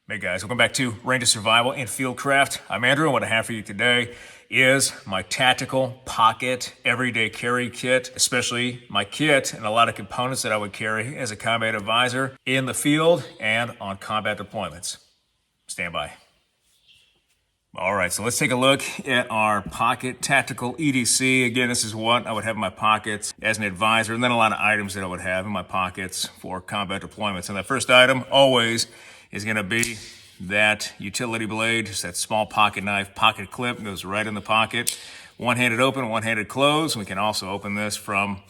Hey guys, welcome back to Ranger Survival and Fieldcraft. I'm Andrew, and what I have for you today is my tactical pocket everyday carry kit, especially my kit and a lot of components that I would carry as a combat advisor in the field and on combat deployments. Stand by. All right, so let's take a look at our pocket tactical EDC. Again, this is what I would have in my pockets as an advisor, and then a lot of items that I would have in my pockets for combat deployments. And that first item always is going to be that utility blade, just that small pocket knife, pocket clip, goes right in the pocket. One-handed open, one-handed close. We can also open this from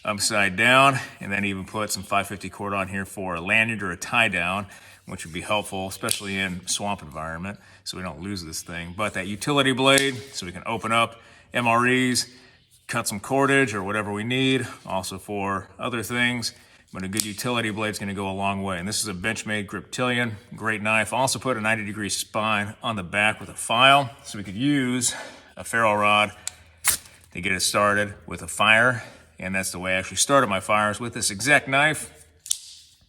upside down, and then even put some 550 cord on here for a lanyard or a tie down, which would be helpful, especially in swamp environment, so we don't lose this thing. But that utility blade, so we can open up MREs, cut some cordage or whatever we need, also for other things. But a good utility blade is going to go a long way. And this is a Benchmade Griptilian, great knife. Also put a 90-degree spine on the back with a file, so we could use a ferro rod to get it started with a fire. And that's the way I actually started my fires, with this exact knife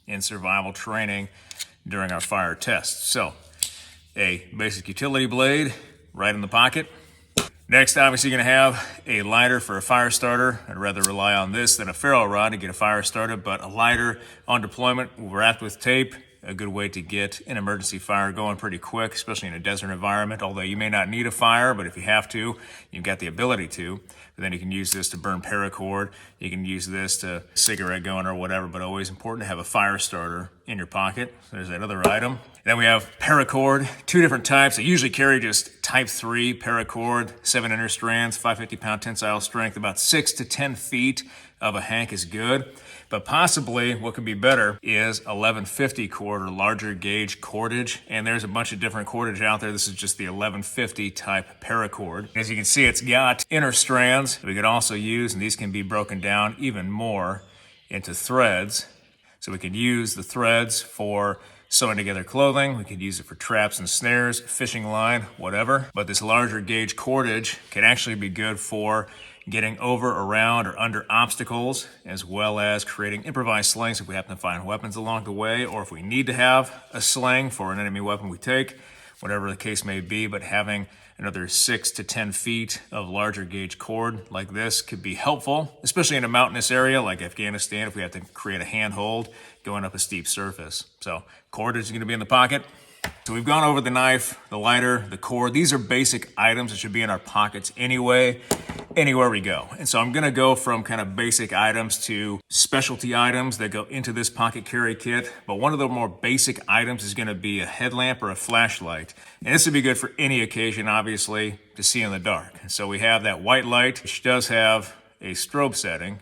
in survival training during our fire tests. So a basic utility blade right in the pocket. Next, obviously, you're going to have a lighter for a fire starter. I'd rather rely on this than a ferro rod to get a fire started, but a lighter on deployment wrapped with tape, a good way to get an emergency fire going pretty quick, especially in a desert environment. Although you may not need a fire, but if you have to, you've got the ability to. But then you can use this to burn paracord. You can use this to cigarette going or whatever, but always important to have a fire starter in your pocket. So there's that other item. Then we have paracord, two different types. I usually carry just type 3 paracord, 7 inner strands, 550-pound tensile strength. About 6 to 10 feet of a hank is good. But possibly what could be better is 1150 cord or larger gauge cordage. And there's a bunch of different cordage out there. This is just the 1150 type paracord. As you can see, it's got inner strands we could also use, and these can be broken down even more into threads. So we could use the threads for sewing together clothing. We could use it for traps and snares, fishing line, whatever. But this larger gauge cordage can actually be good for getting over, around, or under obstacles, as well as creating improvised slings if we happen to find weapons along the way, or if we need to have a sling for an enemy weapon we take, whatever the case may be. But having another 6 to 10 feet of larger gauge cord like this could be helpful, especially in a mountainous area like Afghanistan if we have to create a handhold going up a steep surface. So cordage is going to be in the pocket. So we've gone over the knife, the lighter, the cord. These are basic items that should be in our pockets anyway, anywhere we go. And so I'm going to go from kind of basic items to specialty items that go into this pocket carry kit. But one of the more basic items is going to be a headlamp or a flashlight. And this would be good for any occasion, obviously, to see in the dark. And so we have that white light, which does have a strobe setting.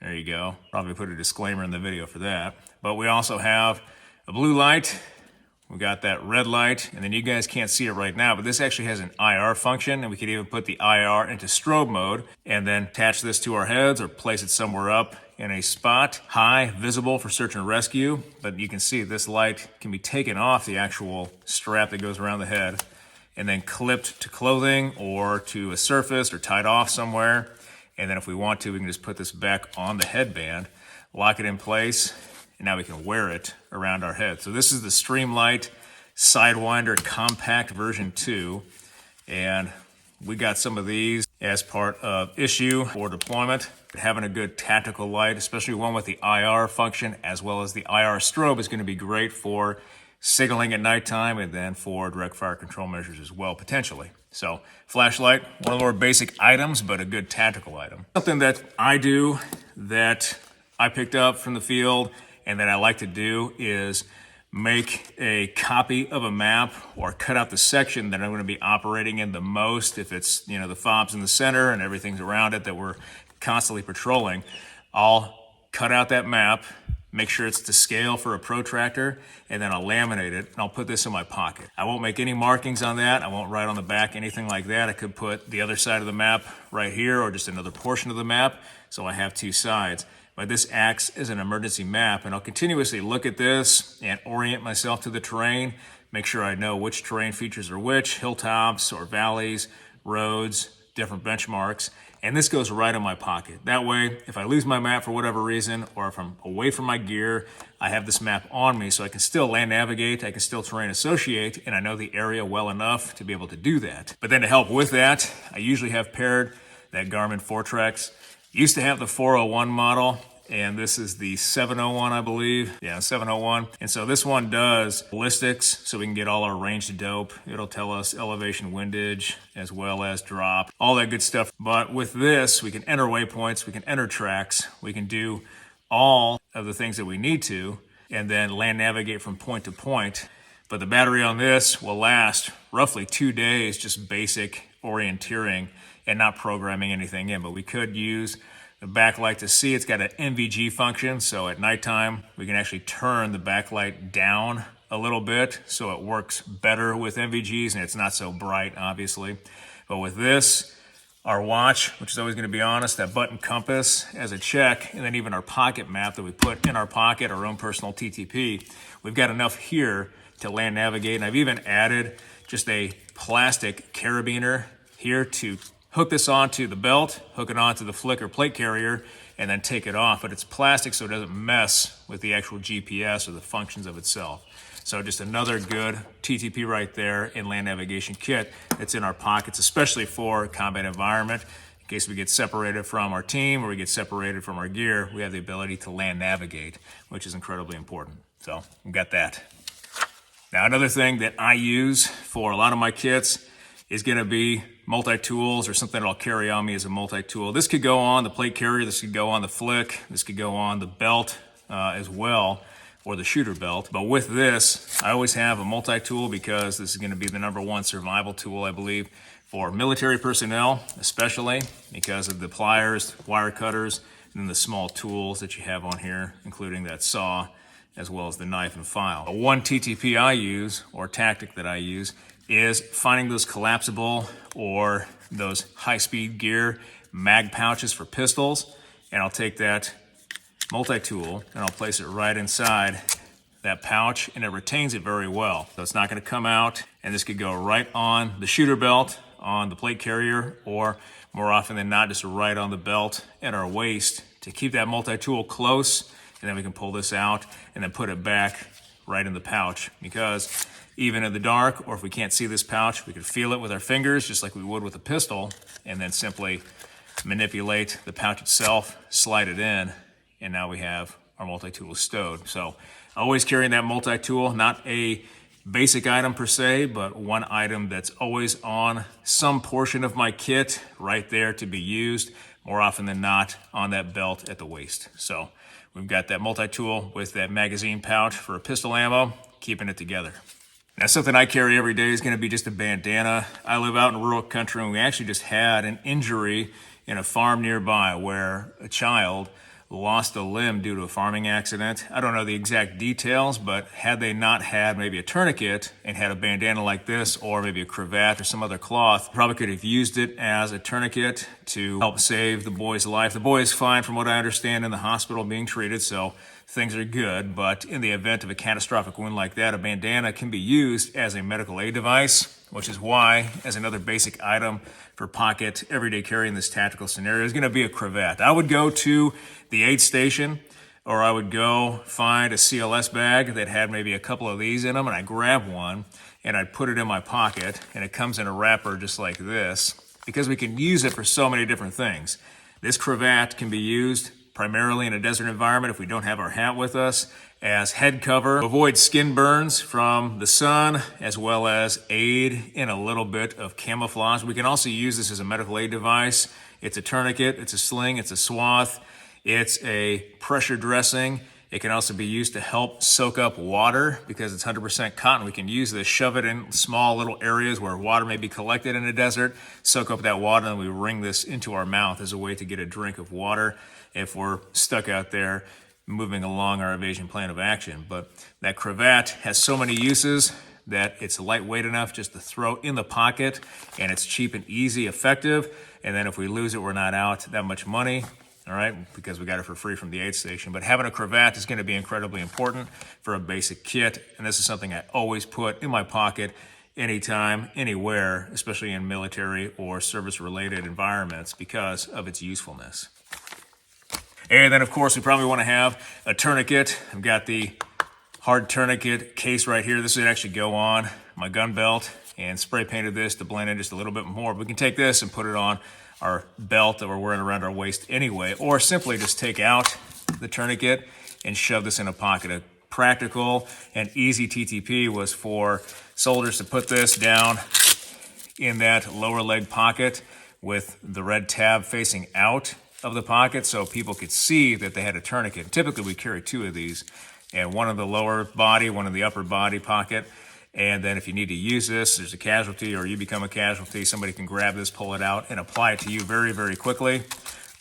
There you go. Probably put a disclaimer in the video for that. But we also have a blue light. We got that red light, and then you guys can't see it right now, but this actually has an IR function, and we could even put the IR into strobe mode and then attach this to our heads or place it somewhere up in a spot high, visible for search and rescue. But you can see this light can be taken off the actual strap that goes around the head and then clipped to clothing or to a surface or tied off somewhere. And then if we want to, we can just put this back on the headband, lock it in place, and now we can wear it around our head. So this is the Streamlight Sidewinder Compact version 2. And we got some of these as part of issue for deployment. Having a good tactical light, especially one with the IR function, as well as the IR strobe, is going to be great for signaling at nighttime and then for direct fire control measures as well, potentially. So flashlight, one of the more basic items, but a good tactical item. Something that I do that I picked up from the field and that I like to do is make a copy of a map or cut out the section that I'm going to be operating in the most. If it's, the fob's in the center and everything's around it that we're constantly patrolling, I'll cut out that map, make sure it's to scale for a protractor, and then I'll laminate it, and I'll put this in my pocket. I won't make any markings on that. I won't write on the back, anything like that. I could put the other side of the map right here or just another portion of the map, so I have two sides. But this acts as an emergency map, and I'll continuously look at this and orient myself to the terrain, make sure I know which terrain features are which, hilltops or valleys, roads, different benchmarks. And this goes right in my pocket. That way, if I lose my map for whatever reason, or if I'm away from my gear, I have this map on me so I can still land navigate, I can still terrain associate, and I know the area well enough to be able to do that. But then to help with that, I usually have paired that Garmin Fortrex. Used to have the 401 model, and this is the 701, I believe. Yeah, 701. And so this one does ballistics, so we can get all our ranged dope. It'll tell us elevation, windage, as well as drop, all that good stuff. But with this, we can enter waypoints, we can enter tracks, we can do all of the things that we need to, and then land navigate from point to point. But the battery on this will last roughly 2 days, just basic orienteering and not programming anything in. But we could use the backlight to see. It's got an NVG function, so at nighttime we can actually turn the backlight down a little bit so it works better with NVGs and it's not so bright, obviously. But with this, our watch, which is always going to be on us, that button compass as a check, and then even our pocket map that we put in our pocket, our own personal TTP, we've got enough here to land navigate. And I've even added just a plastic carabiner here to hook this onto the belt, hook it onto the flick or plate carrier, and then take it off. But it's plastic so it doesn't mess with the actual GPS or the functions of itself. So just another good TTP right there in land navigation kit that's in our pockets, especially for combat environment. In case we get separated from our team or we get separated from our gear, we have the ability to land navigate, which is incredibly important. So we've got that. Now another thing that I use for a lot of my kits is going to be multi-tools, or something that I'll carry on me as a multi-tool. This could go on the plate carrier, this could go on the flick, this could go on the belt as well, or the shooter belt. But with this, I always have a multi-tool because this is going to be the #1 survival tool, I believe, for military personnel, especially because of the pliers, wire cutters, and then the small tools that you have on here, including that saw, as well as the knife and file. One TTP I use, or tactic that I use, is finding those collapsible or those high-speed gear mag pouches for pistols, and I'll take that multi-tool and I'll place it right inside that pouch, and it retains it very well. So it's not going to come out, and this could go right on the shooter belt, on the plate carrier, or more often than not, just right on the belt at our waist to keep that multi-tool close, and then we can pull this out and then put it back right in the pouch, because even in the dark, or if we can't see this pouch, we can feel it with our fingers just like we would with a pistol, and then simply manipulate the pouch itself, slide it in, and now we have our multi-tool stowed. So always carrying that multi-tool, not a basic item per se, but one item that's always on some portion of my kit right there to be used, more often than not on that belt at the waist. So we've got that multi-tool with that magazine pouch for a pistol ammo, keeping it together. Now, something I carry every day is going to be just a bandana. I live out in rural country, and we actually just had an injury in a farm nearby where a child lost a limb due to a farming accident. I don't know the exact details, but had they not had maybe a tourniquet and had a bandana like this, or maybe a cravat or some other cloth, probably could have used it as a tourniquet to help save the boy's life. The boy is fine from what I understand in the hospital being treated, so things are good. But in the event of a catastrophic wound like that, a bandana can be used as a medical aid device, which is why, as another basic item for pocket everyday carry in this tactical scenario, is going to be a cravat. I would go to the aid station, or I would go find a CLS bag that had maybe a couple of these in them, and I'd grab one and I'd put it in my pocket, and it comes in a wrapper just like this, because we can use it for so many different things. This cravat can be used primarily in a desert environment if we don't have our hat with us, as head cover, avoid skin burns from the sun, as well as aid in a little bit of camouflage. We can also use this as a medical aid device. It's a tourniquet, it's a sling, it's a swath, it's a pressure dressing. It can also be used to help soak up water because it's 100% cotton. We can use this, shove it in small little areas where water may be collected in a desert, soak up that water, and we wring this into our mouth as a way to get a drink of water if we're stuck out there moving along our evasion plan of action. But that cravat has so many uses that it's lightweight enough just to throw in the pocket, and it's cheap and easy, effective. And then if we lose it, we're not out that much money, all right, because we got it for free from the aid station. But having a cravat is going to be incredibly important for a basic kit, and this is something I always put in my pocket anytime, anywhere, especially in military or service-related environments because of its usefulness. And then, of course, we probably want to have a tourniquet. I've got the hard tourniquet case right here. This would actually go on my gun belt, and spray painted this to blend in just a little bit more. We can take this and put it on our belt that we're wearing around our waist anyway, or simply just take out the tourniquet and shove this in a pocket. A practical and easy TTP was for soldiers to put this down in that lower leg pocket with the red tab facing out of the pocket so people could see that they had a tourniquet. Typically we carry two of these, and one in the lower body, one in the upper body pocket. And then if you need to use this, there's a casualty or you become a casualty, somebody can grab this, pull it out, and apply it to you very, very quickly.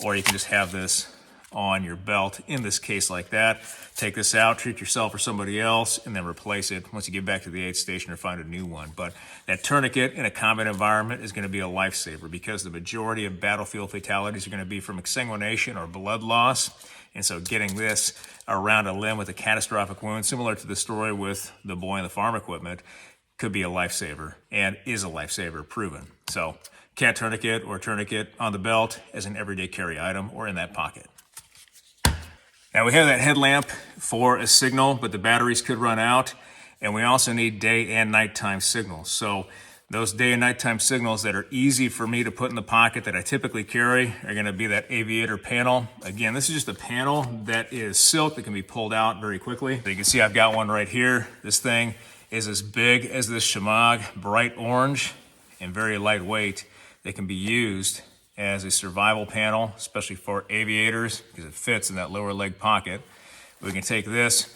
Or you can just have this on your belt in this case like that. Take this out, treat yourself or somebody else, and then replace it once you get back to the aid station or find a new one. But that tourniquet in a combat environment is going to be a lifesaver because the majority of battlefield fatalities are going to be from exsanguination or blood loss. And so getting this around a limb with a catastrophic wound, similar to the story with the boy in the farm equipment, could be a lifesaver and is a lifesaver proven. So cat tourniquet or tourniquet on the belt as an everyday carry item or in that pocket. Now we have that headlamp for a signal, but the batteries could run out. And we also need day and nighttime signals. So those day and nighttime signals that are easy for me to put in the pocket that I typically carry are going to be that aviator panel. Again, this is just a panel that is silk that can be pulled out very quickly. So you can see I've got one right here. This thing is as big as this Shemagh, bright orange and very lightweight. They can be used as a survival panel, especially for aviators because it fits in that lower leg pocket. We can take this,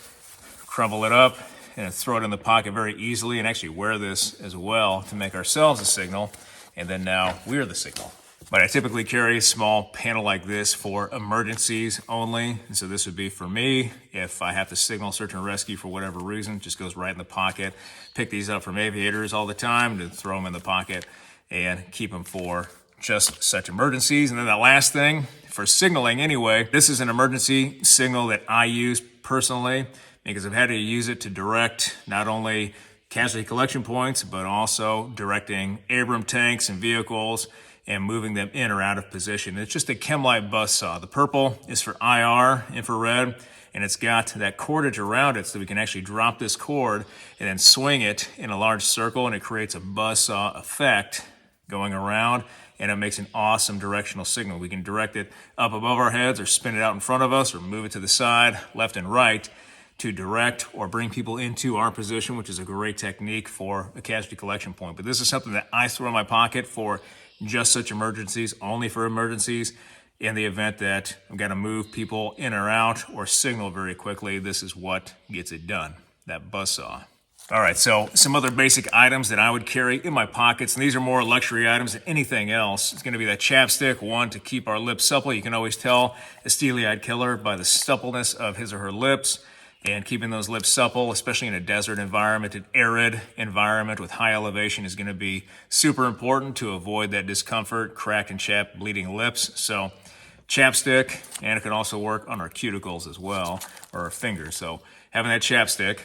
crumble it up, and throw it in the pocket very easily and actually wear this as well to make ourselves a signal. And then now we're the signal. But I typically carry a small panel like this for emergencies only. And so this would be for me if I have to signal search and rescue for whatever reason, just goes right in the pocket. Pick these up from aviators all the time to throw them in the pocket and keep them for just such emergencies. And then the last thing for signaling anyway, this is an emergency signal that I use personally because I've had to use it to direct not only casualty collection points, but also directing Abram tanks and vehicles and moving them in or out of position. It's just a Chemlite buzzsaw. The purple is for IR, infrared, and it's got that cordage around it so we can actually drop this cord and then swing it in a large circle, and it creates a buzzsaw effect going around, and it makes an awesome directional signal. We can direct it up above our heads or spin it out in front of us or move it to the side, left and right, to direct or bring people into our position, which is a great technique for a casualty collection point. But this is something that I throw in my pocket for just such emergencies, only for emergencies. In the event that I've got to move people in or out or signal very quickly, this is what gets it done, that buzzsaw. All right, so some other basic items that I would carry in my pockets, and these are more luxury items than anything else. It's going to be that chapstick, one to keep our lips supple. You can always tell a steely-eyed killer by the suppleness of his or her lips. And keeping those lips supple, especially in a desert environment, an arid environment with high elevation, is going to be super important to avoid that discomfort, cracked and chapped, bleeding lips. So chapstick, and it can also work on our cuticles as well, or our fingers. So having that chapstick.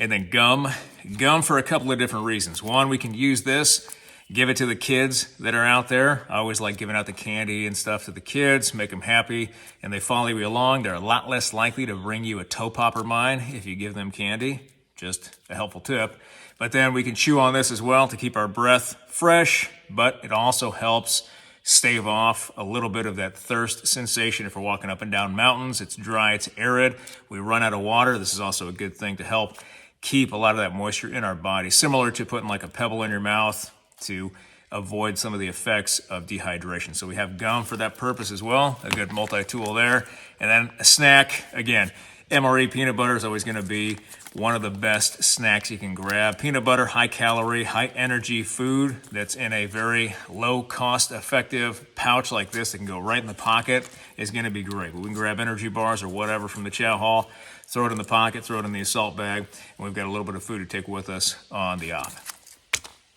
And then gum for a couple of different reasons. One, we can use this, give it to the kids that are out there. I always like giving out the candy and stuff to the kids, make them happy, and they follow you along. They're a lot less likely to bring you a toe popper mine if you give them candy. Just a helpful tip. But then we can chew on this as well to keep our breath fresh, but it also helps stave off a little bit of that thirst sensation if we're walking up and down mountains. It's dry, it's arid, we run out of water. This is also a good thing to help keep a lot of that moisture in our body, similar to putting like a pebble in your mouth to avoid some of the effects of dehydration. So we have gum for that purpose as well, a good multi-tool there. And then a snack, again, MRE peanut butter is always going to be one of the best snacks you can grab. Peanut butter, high calorie, high energy food that's in a very low cost effective pouch like this that can go right in the pocket is going to be great. We can grab energy bars or whatever from the chow hall, throw it in the pocket, throw it in the assault bag, and we've got a little bit of food to take with us on the op.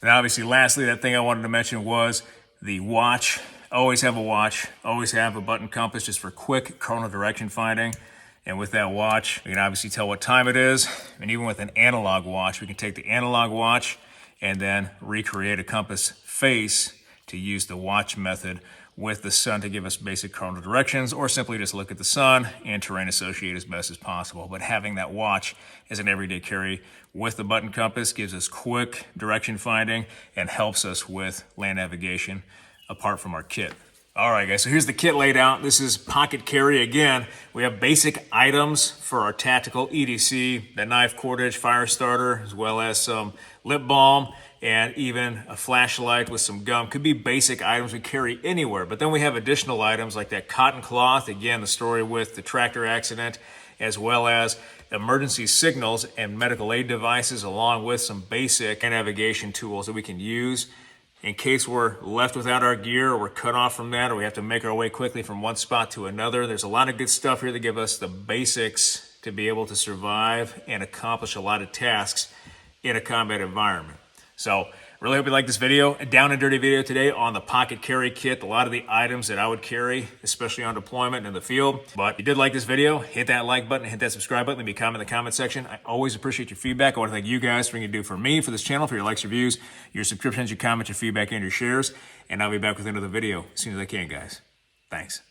And obviously, lastly, that thing I wanted to mention was the watch. Always have a watch, always have a button compass just for quick chronal direction finding. And with that watch, we can obviously tell what time it is. And even with an analog watch, we can take the analog watch and then recreate a compass face to use the watch method with the sun to give us basic cardinal directions, or simply just look at the sun and terrain associate as best as possible. But having that watch as an everyday carry with the button compass gives us quick direction finding and helps us with land navigation apart from our kit. All right, guys, so here's the kit laid out. This is pocket carry again. We have basic items for our tactical EDC, the knife, cordage, fire starter, as well as some lip balm and even a flashlight with some gum. Could be basic items we carry anywhere. But then we have additional items like that cotton cloth, again, the story with the tractor accident, as well as emergency signals and medical aid devices, along with some basic navigation tools that we can use in case we're left without our gear or we're cut off from that, or we have to make our way quickly from one spot to another. There's a lot of good stuff here that give us the basics to be able to survive and accomplish a lot of tasks in a combat environment. So really hope you like this video, a down and dirty video today on the pocket carry kit, a lot of the items that I would carry, especially on deployment in the field. But if you did like this video, hit that like button, hit that subscribe button, leave me a comment in the comment section. I always appreciate your feedback. I want to thank you guys for what you do for me, for this channel, for your likes, your views, your subscriptions, your comments, your feedback, and your shares. And I'll be back with another video as soon as I can, guys. Thanks.